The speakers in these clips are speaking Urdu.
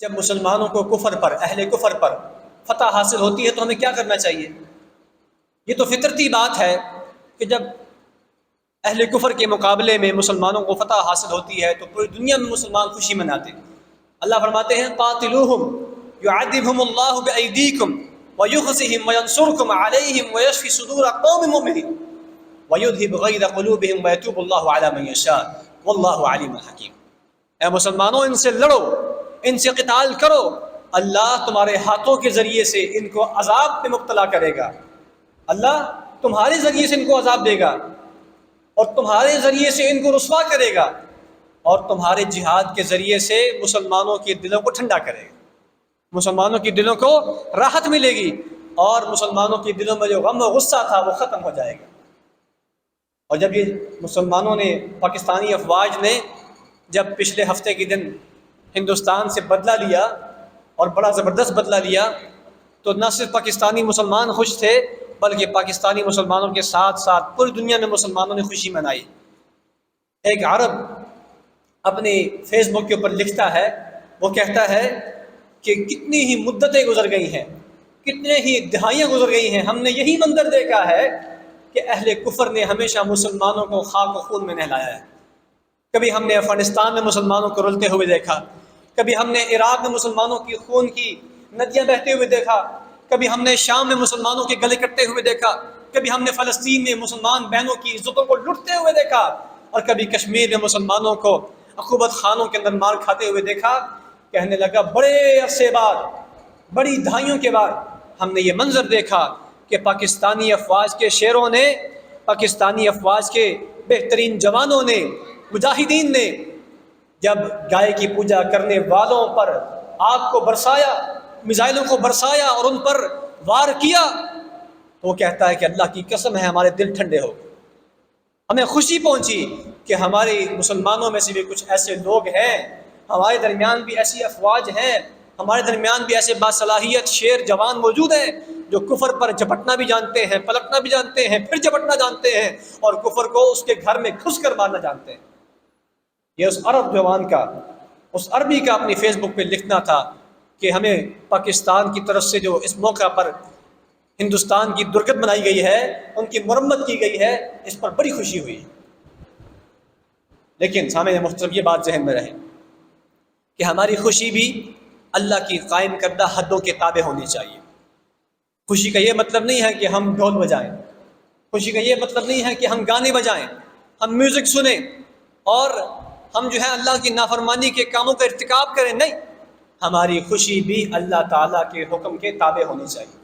جب مسلمانوں کو کفر پر، اہل کفر پر فتح حاصل ہوتی ہے تو ہمیں کیا کرنا چاہیے؟ یہ تو فطرتی بات ہے کہ جب اہل کفر کے مقابلے میں مسلمانوں کو فتح حاصل ہوتی ہے تو پوری دنیا میں مسلمان خوشی مناتے ہیں۔ اللہ فرماتے ہیں قاتلوہم یعذبہم اللہ بأیدیکم ویخزہم وینصرکم علیہم ویشفی صدور قوم مؤمنین ویذہب غیظ قلوبہم ویتوب اللہ علی من یشاء واللہ علیم حکیم۔ اے مسلمانوں، ان سے لڑو، ان سے قتال کرو، اللہ تمہارے ہاتھوں کے ذریعے سے ان کو عذاب میں مبتلا کرے گا، اللہ تمہارے ذریعے سے ان کو عذاب دے گا اور تمہارے ذریعے سے ان کو رسوا کرے گا اور تمہارے جہاد کے ذریعے سے مسلمانوں کے دلوں کو ٹھنڈا کرے گا، مسلمانوں کے دلوں کو راحت ملے گی اور مسلمانوں کے دلوں میں جو غم و غصہ تھا وہ ختم ہو جائے گا۔ اور جب یہ مسلمانوں نے، پاکستانی افواج نے جب پچھلے ہفتے کے دن ہندوستان سے بدلہ لیا اور بڑا زبردست بدلہ لیا تو نہ صرف پاکستانی مسلمان خوش تھے بلکہ پاکستانی مسلمانوں کے ساتھ ساتھ پوری دنیا میں مسلمانوں نے خوشی منائی۔ ایک عرب اپنے فیس بک کے اوپر لکھتا ہے، وہ کہتا ہے کہ کتنی ہی مدتیں گزر گئی ہیں، کتنے ہی دہائیاں گزر گئی ہیں، ہم نے یہی منظر دیکھا ہے کہ اہل کفر نے ہمیشہ مسلمانوں کو خاک و خون میں نہلایا ہے۔ کبھی ہم نے افغانستان میں مسلمانوں کو رلتے ہوئے دیکھا، کبھی ہم نے عراق میں مسلمانوں کی خون کی ندیاں بہتے ہوئے دیکھا، کبھی ہم نے شام میں مسلمانوں کے گلے کٹتے ہوئے دیکھا، کبھی ہم نے فلسطین میں مسلمان بہنوں کی عزتوں کو لٹتے ہوئے دیکھا اور کبھی کشمیر میں مسلمانوں کو عقوبت خانوں کے اندر مار کھاتے ہوئے دیکھا۔ کہنے لگا بڑے عرصے بعد، بڑی دہائیوں کے بعد ہم نے یہ منظر دیکھا کہ پاکستانی افواج کے شیروں نے، پاکستانی افواج کے بہترین جوانوں نے، مجاہدین نے جب گائے کی پوجا کرنے والوں پر آگ کو برسایا، میزائلوں کو برسایا اور ان پر وار کیا تو وہ کہتا ہے کہ اللہ کی قسم ہے ہمارے دل ٹھنڈے ہو گئے، ہمیں خوشی پہنچی کہ ہمارے مسلمانوں میں سے بھی کچھ ایسے لوگ ہیں، ہمارے درمیان بھی ایسی افواج ہیں، ہمارے درمیان بھی ایسے باصلاحیت شیر جوان موجود ہیں جو کفر پر جھپٹنا بھی جانتے ہیں، پلٹنا بھی جانتے ہیں، پھر جھپٹنا جانتے ہیں اور کفر کو اس کے گھر میں گھس کر مارنا جانتے ہیں۔ یہ اس عرب جوان کا، اس عربی کا اپنی فیس بک پہ لکھنا تھا کہ ہمیں پاکستان کی طرف سے جو اس موقع پر ہندوستان کی درگت بنائی گئی ہے، ان کی مرمت کی گئی ہے، اس پر بڑی خوشی ہوئی۔ لیکن سامعین محترم یہ بات ذہن میں رہے کہ ہماری خوشی بھی اللہ کی قائم کردہ حدوں کے تابع ہونی چاہیے۔ خوشی کا یہ مطلب نہیں ہے کہ ہم ڈھول بجائیں، خوشی کا یہ مطلب نہیں ہے کہ ہم گانے بجائیں، ہم میوزک سنیں اور ہم جو ہے اللہ کی نافرمانی کے کاموں کا ارتکاب کریں، نہیں، ہماری خوشی بھی اللہ تعالیٰ کے حکم کے تابع ہونی چاہیے۔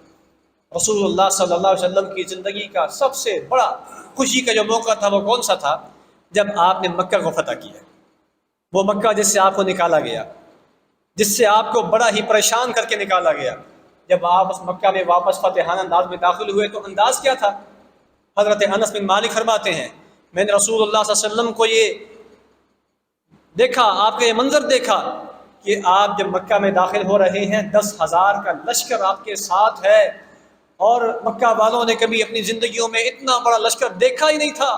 رسول اللہ صلی اللہ علیہ وسلم کی زندگی کا سب سے بڑا خوشی کا جو موقع تھا وہ کون سا تھا؟ جب آپ نے مکہ کو فتح کیا، وہ مکہ جس سے آپ کو نکالا گیا، جس سے آپ کو بڑا ہی پریشان کر کے نکالا گیا، جب آپ اس مکہ میں واپس فاتحانہ انداز میں داخل ہوئے تو انداز کیا تھا؟ حضرت انس بن مالک فرماتے ہیں میں نے رسول اللہ صلی اللہ علیہ وسلم کو یہ دیکھا، آپ کا یہ منظر دیکھا کہ آپ جب مکہ میں داخل ہو رہے ہیں 10,000 کا لشکر آپ کے ساتھ ہے اور مکہ والوں نے کبھی اپنی زندگیوں میں اتنا بڑا لشکر دیکھا ہی نہیں تھا۔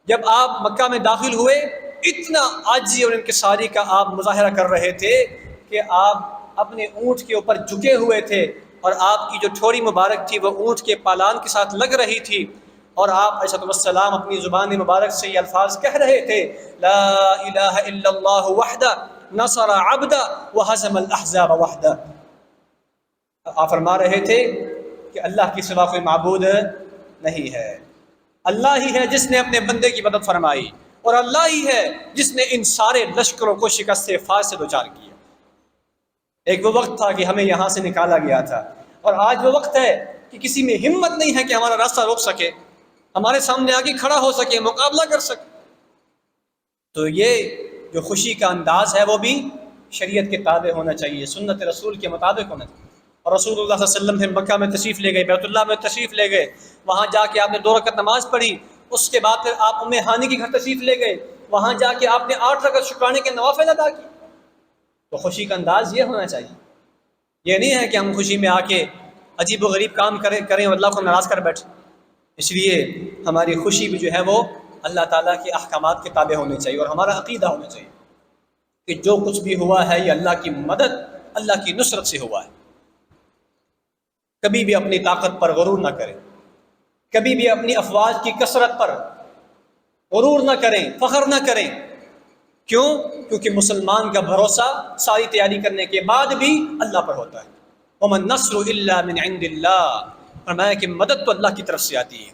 جب آپ مکہ میں داخل ہوئے اتنا عاجزی اور انکساری کا آپ مظاہرہ کر رہے تھے کہ آپ اپنے اونٹ کے اوپر جھکے ہوئے تھے اور آپ کی جو ٹھوڑی مبارک تھی وہ اونٹ کے پالان کے ساتھ لگ رہی تھی اور آپ علیہ السلام اپنی زبان مبارک سے یہ الفاظ کہہ رہے تھے لا الہ الا اللہ وحدہ نصر عبدہ وہزم الاحزاب وحدہ۔ آپ فرما رہے تھے کہ اللہ کی سوا کوئی معبود نہیں ہے، اللہ ہی ہے جس نے اپنے بندے کی مدد فرمائی اور اللہ ہی ہے جس نے ان سارے لشکروں کو شکست فاز سے دوچار کیا۔ ایک وہ وقت تھا کہ ہمیں یہاں سے نکالا گیا تھا اور آج وہ وقت ہے کہ کسی میں ہمت نہیں ہے کہ ہمارا راستہ روک سکے، ہمارے سامنے آگے کھڑا ہو سکے، مقابلہ کر سکے۔ تو یہ جو خوشی کا انداز ہے وہ بھی شریعت کے تابع ہونا چاہیے، سنت رسول کے مطابق ہونا چاہیے۔ اور رسول اللہ صلی اللہ علیہ وسلم پھر مکہ میں تشریف لے گئے، بیت اللہ میں تشریف لے گئے، وہاں جا کے آپ نے 2 رکعت نماز پڑھی، اس کے بعد پھر آپ ام ہانی کے گھر تشریف لے گئے، وہاں جا کے آپ نے 8 رکعت شکرانے کے نوافل ادا کی۔ تو خوشی کا انداز یہ ہونا چاہیے، یہ نہیں ہے کہ ہم خوشی میں آ کے عجیب و غریب کام کریں اور اللہ کو ناراض کر بیٹھیں۔ اس لیے ہماری خوشی بھی جو ہے وہ اللہ تعالیٰ کے احکامات کے تابع ہونے چاہیے اور ہمارا عقیدہ ہونا چاہیے کہ جو کچھ بھی ہوا ہے یہ اللہ کی مدد اللہ کی نصرت سے ہوا ہے۔ کبھی بھی اپنی طاقت پر غرور نہ کریں، کبھی بھی اپنی افواج کی کثرت پر غرور نہ کریں، فخر نہ کریں۔ کیوں؟ کیونکہ مسلمان کا بھروسہ ساری تیاری کرنے کے بعد بھی اللہ پر ہوتا ہے۔ وَمَن نَّصْرُ إِلَّا مِنْ عِنْدِ اللَّهِ، فرمایا کہ مدد تو اللہ کی طرف سے آتی ہے۔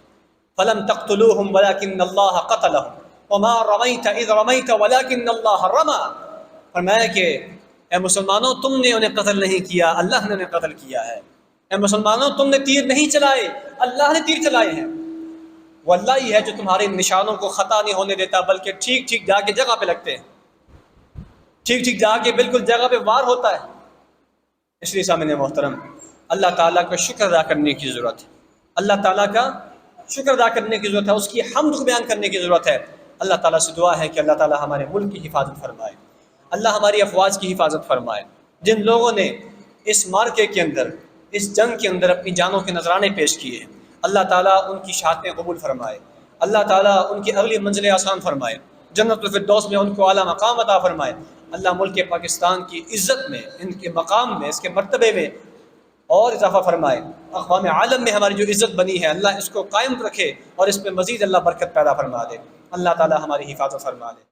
فَلَمْ تَقْتُلُوهُمْ وَلَكِنَّ اللَّهَ قَتَلَهُمْ وَمَا رَمَيْتَ إِذْ رَمَيْتَ وَلَكِنَّ اللَّهَ رَمَى، فرمایا کہ اے مسلمانوں تم نے انہیں قتل نہیں کیا، اللہ نے انہیں قتل کیا ہے۔ اے مسلمانوں تم نے تیر نہیں چلائے، اللہ نے تیر چلائے ہیں۔ وہ اللہ ہی ہے جو تمہارے نشانوں کو خطا نہیں ہونے دیتا، بلکہ ٹھیک ٹھیک جا کے جگہ پہ لگتے ہیں، ٹھیک ٹھیک جا کے بالکل جگہ پہ وار ہوتا ہے۔ اس لیے سامعین محترم، اللہ تعالیٰ کا شکر ادا کرنے کی ضرورت ہے، اللہ تعالیٰ کا شکر ادا کرنے کی ضرورت ہے، اس کی حمد کو بیان کرنے کی ضرورت ہے۔ اللہ تعالیٰ سے دعا ہے کہ اللہ تعالیٰ ہمارے ملک کی حفاظت فرمائے، اللہ ہماری افواج کی حفاظت فرمائے۔ جن لوگوں نے اس مارکے کے اندر، اس جنگ کے اندر اپنی جانوں کے نذرانے پیش کیے ہیں، اللہ تعالیٰ ان کی شہادتیں قبول فرمائے، اللہ تعالیٰ ان کی اگلی منزلیں آسان فرمائے، جنت الفردوس میں ان کو اعلیٰ مقام عطا فرمائے۔ اللہ ملک پاکستان کی عزت میں، ان کے مقام میں، اس کے مرتبے میں اور اضافہ فرمائے۔ اقوام عالم میں ہماری جو عزت بنی ہے اللہ اس کو قائم رکھے اور اس پہ مزید اللہ برکت پیدا فرما دے۔ اللہ تعالیٰ ہماری حفاظت فرما دے۔